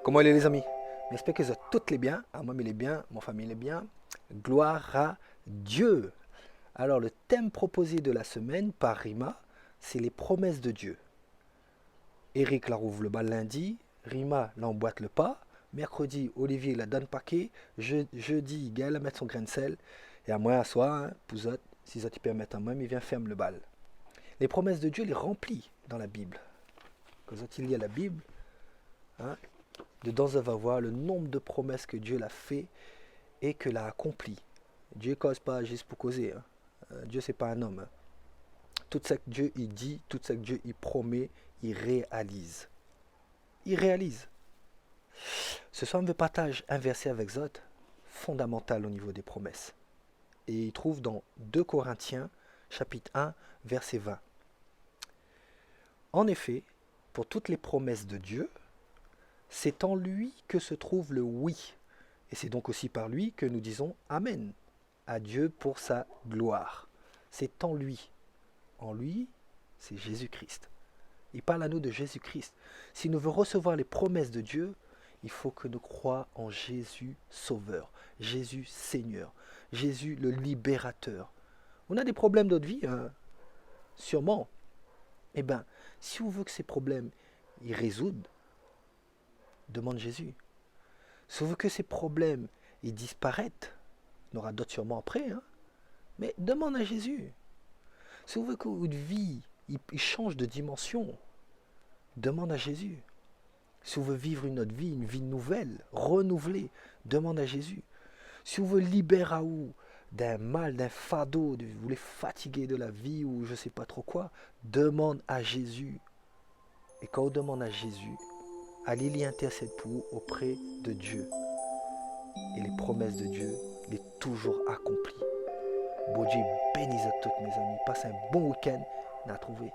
Comment allez les amis? J'espère que vous êtes toutes les bien. Ah, moi, il est bien, mon famille est bien. Gloire à Dieu. Alors, le thème proposé de la semaine par Rima, c'est les promesses de Dieu. Eric la rouvre le bal lundi, Rima l'emboîte le pas. Mercredi, Olivier la donne paquet. Jeudi, Gaël la met son grain de sel. Et à moi, à soi, hein, pouzotte, si ça te permet à moi, il vient ferme le bal. Les promesses de Dieu, il les remplit dans la Bible. Quand il lit la Bible, hein, dedans, on va voir le nombre de promesses que Dieu l'a fait et que l'a accompli. Dieu ne cause pas juste pour causer. Hein. Dieu, c'est pas un homme. Hein. Tout ce que Dieu il dit, tout ce que Dieu il promet, il réalise. Il réalise. Ce soir, on me partage un verset avec Zot, fondamental au niveau des promesses. Et il trouve dans 2 Corinthiens, chapitre 1, verset 20. En effet, pour toutes les promesses de Dieu, c'est en lui que se trouve le oui. Et c'est donc aussi par lui que nous disons Amen à Dieu pour sa gloire. C'est en lui. En lui, c'est Jésus-Christ. Il parle à nous de Jésus-Christ. Si nous voulons recevoir les promesses de Dieu, il faut que nous croyons en Jésus Sauveur, Jésus Seigneur, Jésus le Libérateur. On a des problèmes dans notre vie, hein, sûrement. Eh bien, si on veut que ces problèmes ils résoudent, demande Jésus. Si on veut que ces problèmes ils disparaissent, il y en aura d'autres sûrement après, hein, mais demande à Jésus. Si on veut que votre vie il change de dimension, demande à Jésus. Si on veut vivre une autre vie, une vie nouvelle, renouvelée, demande à Jésus. Si on veut libérer d'un mal, d'un fardeau, vous voulez fatiguer de la vie ou je ne sais pas trop quoi, demande à Jésus. Et quand on demande à Jésus, allez y intercède pour vous auprès de Dieu. Et les promesses de Dieu, il est toujours accompli. Bon Dieu bénisse à toutes mes amis. Passez un bon week-end. On a trouvé.